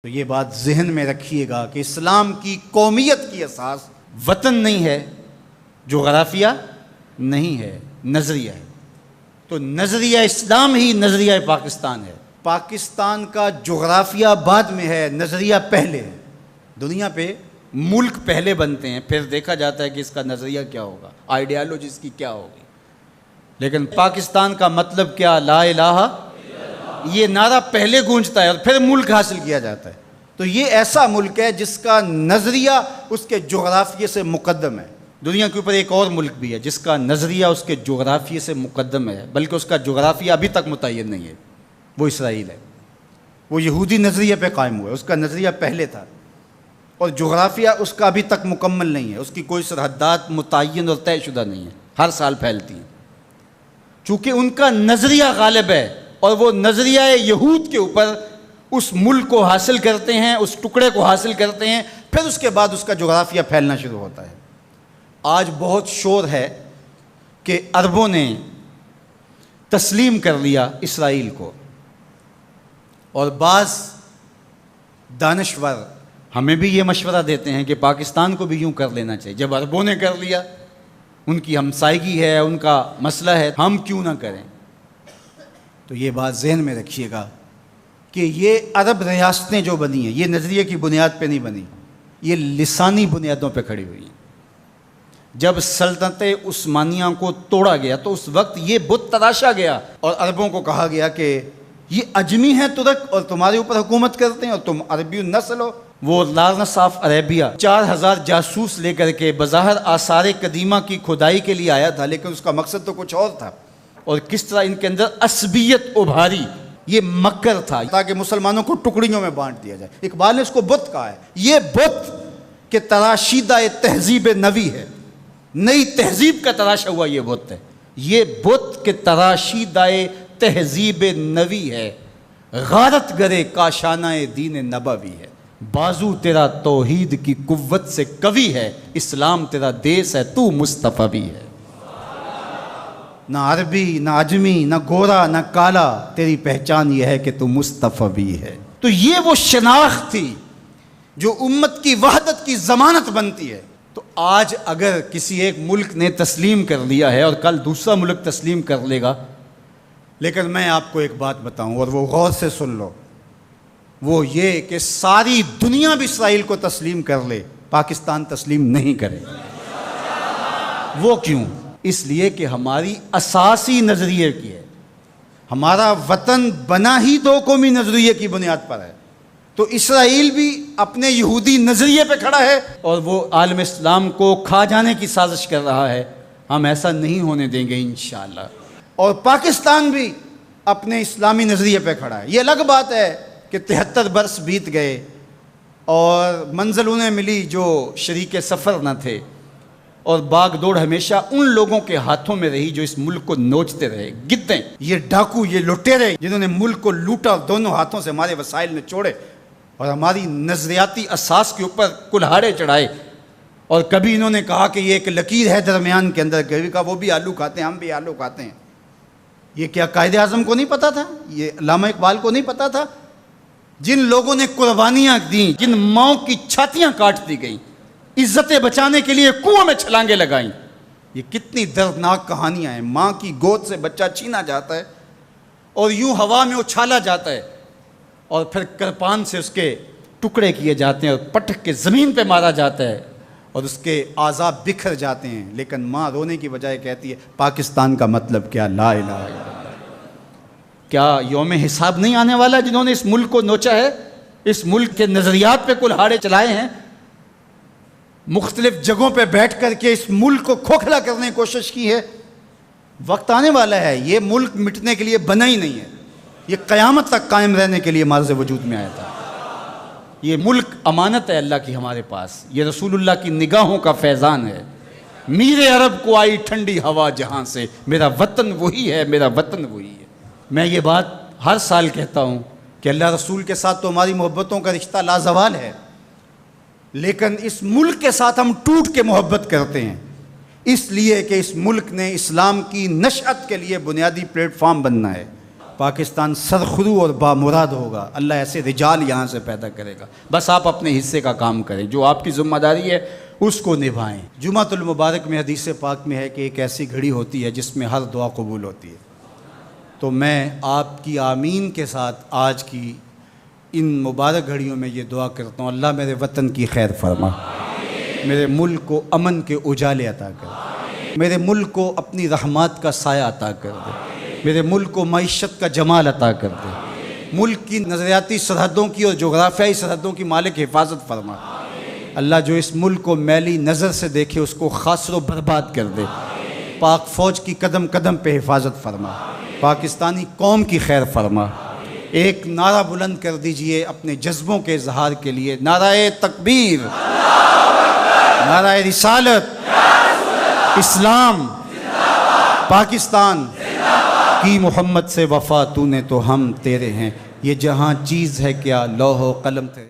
تو یہ بات ذہن میں رکھیے گا کہ اسلام کی قومیت کی اساس وطن نہیں ہے، جغرافیہ نہیں ہے، نظریہ ہے۔ تو نظریہ اسلام ہی نظریہ پاکستان ہے۔ پاکستان کا جغرافیہ بعد میں ہے، نظریہ پہلے ہے۔ دنیا پہ ملک پہلے بنتے ہیں، پھر دیکھا جاتا ہے کہ اس کا نظریہ کیا ہوگا، آئیڈیالوجی اس کی کیا ہوگی۔ لیکن پاکستان کا مطلب کیا؟ لا الہ، یہ نعرہ پہلے گونجتا ہے اور پھر ملک حاصل کیا جاتا ہے۔ تو یہ ایسا ملک ہے جس کا نظریہ اس کے جغرافیے سے مقدم ہے۔ دنیا کے اوپر ایک اور ملک بھی ہے جس کا نظریہ اس کے جغرافیے سے مقدم ہے، بلکہ اس کا جغرافیہ ابھی تک متعین نہیں ہے، وہ اسرائیل ہے۔ وہ یہودی نظریے پہ قائم ہوا ہے، اس کا نظریہ پہلے تھا اور جغرافیہ اس کا ابھی تک مکمل نہیں ہے، اس کی کوئی سرحدات متعین اور طے شدہ نہیں ہے، ہر سال پھیلتی ہیں۔ چونکہ ان کا نظریہ غالب ہے اور وہ نظریہ یہود کے اوپر اس ملک کو حاصل کرتے ہیں، اس ٹکڑے کو حاصل کرتے ہیں، پھر اس کے بعد اس کا جغرافیہ پھیلنا شروع ہوتا ہے۔ آج بہت شور ہے کہ عربوں نے تسلیم کر لیا اسرائیل کو، اور بعض دانشور ہمیں بھی یہ مشورہ دیتے ہیں کہ پاکستان کو بھی یوں کر لینا چاہیے۔ جب عربوں نے کر لیا، ان کی ہمسائیگی ہے، ان کا مسئلہ ہے، ہم کیوں نہ کریں؟ تو یہ بات ذہن میں رکھیے گا کہ یہ عرب ریاستیں جو بنی ہیں، یہ نظریے کی بنیاد پہ نہیں بنی، یہ لسانی بنیادوں پہ کھڑی ہوئی ہیں۔ جب سلطنت عثمانیہ کو توڑا گیا تو اس وقت یہ بت تراشا گیا اور عربوں کو کہا گیا کہ یہ اجمی ہیں ترک اور تمہارے اوپر حکومت کرتے ہیں اور تم عربی النسل ہو۔ وہ لارنس آف عربیہ 4000 جاسوس لے کر کے بظاہر آثار قدیمہ کی کھدائی کے لیے آیا تھا، لیکن اس کا مقصد تو کچھ اور تھا، اور کس طرح ان کے اندر عصبیت ابھاری، یہ مکر تھا تاکہ مسلمانوں کو ٹکڑیوں میں بانٹ دیا جائے۔ اقبال نے اس کو بت کہا ہے۔ یہ بت کہ تراشیدہ تہذیب نوی ہے، نئی تہذیب کا تراشا ہوا یہ بت ہے۔ یہ بت کہ تراشیدہ تہذیب نوی ہے، غارت گرے کاشانہ دین نبوی ہے۔ بازو تیرا توحید کی قوت سے قوی ہے، اسلام تیرا دیس ہے، تو مصطفی بھی ہے۔ نہ عربی، نہ اجمی، نہ گورا، نہ کالا، تیری پہچان یہ ہے کہ تو مصطفی بھی ہے۔ تو یہ وہ شناخت تھی جو امت کی وحدت کی ضمانت بنتی ہے۔ تو آج اگر کسی ایک ملک نے تسلیم کر لیا ہے اور کل دوسرا ملک تسلیم کر لے گا، لیکن میں آپ کو ایک بات بتاؤں اور وہ غور سے سن لو، وہ یہ کہ ساری دنیا بھی اسرائیل کو تسلیم کر لے، پاکستان تسلیم نہیں کرے۔ وہ کیوں؟ اس لیے کہ ہماری اساسی نظریے کی ہے، ہمارا وطن بنا ہی دو قومی نظریے کی بنیاد پر ہے۔ تو اسرائیل بھی اپنے یہودی نظریے پہ کھڑا ہے اور وہ عالم اسلام کو کھا جانے کی سازش کر رہا ہے۔ ہم ایسا نہیں ہونے دیں گے انشاءاللہ۔ اور پاکستان بھی اپنے اسلامی نظریے پہ کھڑا ہے۔ یہ الگ بات ہے کہ 73 برس بیت گئے اور منزل انہیں ملی جو شریک سفر نہ تھے، اور باغ دوڑ ہمیشہ ان لوگوں کے ہاتھوں میں رہی جو اس ملک کو نوچتے رہے۔ گدیں، یہ ڈاکو، یہ لٹیرے جنہوں نے ملک کو لوٹا، دونوں ہاتھوں سے ہمارے وسائل نے چھوڑے اور ہماری نظریاتی اساس کے اوپر کلہاڑے چڑھائے۔ اور کبھی انہوں نے کہا کہ یہ ایک لکیر ہے درمیان کے اندر، کبھی کہا وہ بھی آلو کھاتے ہیں، ہم بھی آلو کھاتے ہیں۔ یہ کیا قائد اعظم کو نہیں پتا تھا؟ یہ علامہ اقبال کو نہیں پتا تھا؟ جن لوگوں نے قربانیاں دیں، جن ماؤں کی چھاتیاں کاٹ دی گئیں، عزتیں بچانے کے لیے کنویں میں چھلانگیں لگائیں، یہ کتنی دردناک کہانیاں ہیں۔ ماں کی گود سے بچہ چھینا جاتا ہے اور یوں ہوا میں اچھالا جاتا ہے اور پھر کرپان سے اس کے ٹکڑے کیے جاتے ہیں اور پٹک کے زمین پہ مارا جاتا ہے اور اس کے اعضاء بکھر جاتے ہیں، لیکن ماں رونے کی بجائے کہتی ہے پاکستان کا مطلب کیا؟ لا الہ الا اللہ۔ کیا یوم حساب نہیں آنے والا؟ جنہوں نے اس ملک کو نوچا ہے، اس ملک کے نظریات پہ کلہاڑے چلائے ہیں، مختلف جگہوں پہ بیٹھ کر کے اس ملک کو کھوکھلا کرنے کی کوشش کی ہے، وقت آنے والا ہے۔ یہ ملک مٹنے کے لیے بنا ہی نہیں ہے، یہ قیامت تک قائم رہنے کے لیے مارز وجود میں آیا تھا۔ یہ ملک امانت ہے اللہ کی ہمارے پاس، یہ رسول اللہ کی نگاہوں کا فیضان ہے۔ میر عرب کو آئی ٹھنڈی ہوا جہاں سے، میرا وطن وہی ہے، میرا وطن وہی ہے۔ میں یہ بات ہر سال کہتا ہوں کہ اللہ رسول کے ساتھ تو ہماری محبتوں کا رشتہ لازوال ہے، لیکن اس ملک کے ساتھ ہم ٹوٹ کے محبت کرتے ہیں، اس لیے کہ اس ملک نے اسلام کی نشأت کے لیے بنیادی پلیٹ فارم بننا ہے۔ پاکستان سرخرو اور بامراد ہوگا، اللہ ایسے رجال یہاں سے پیدا کرے گا۔ بس آپ اپنے حصے کا کام کریں، جو آپ کی ذمہ داری ہے اس کو نبھائیں۔ جمعۃ المبارک میں حدیث پاک میں ہے کہ ایک ایسی گھڑی ہوتی ہے جس میں ہر دعا قبول ہوتی ہے۔ تو میں آپ کی آمین کے ساتھ آج کی ان مبارک گھڑیوں میں یہ دعا کرتا ہوں، اللہ میرے وطن کی خیر فرما، میرے ملک کو امن کے اجالے عطا کر دے، میرے ملک کو اپنی رحمات کا سایہ عطا کر دے، میرے ملک کو معیشت کا جمال عطا کر دے، ملک کی نظریاتی سرحدوں کی اور جغرافیائی سرحدوں کی مالک حفاظت فرما۔ اللہ جو اس ملک کو میلی نظر سے دیکھے اس کو خاصر و برباد کر دے۔ پاک فوج کی قدم قدم پہ حفاظت فرما، پاکستانی قوم کی خیر فرما۔ ایک نعرہ بلند کر دیجئے اپنے جذبوں کے اظہار کے لیے، نعرہ تکبیر، نعرہ رسالت، اسلام، پاکستان کی محمد سے وفا تو نے تو ہم تیرے ہیں، یہ جہاں چیز ہے کیا لوح و قلم تھے۔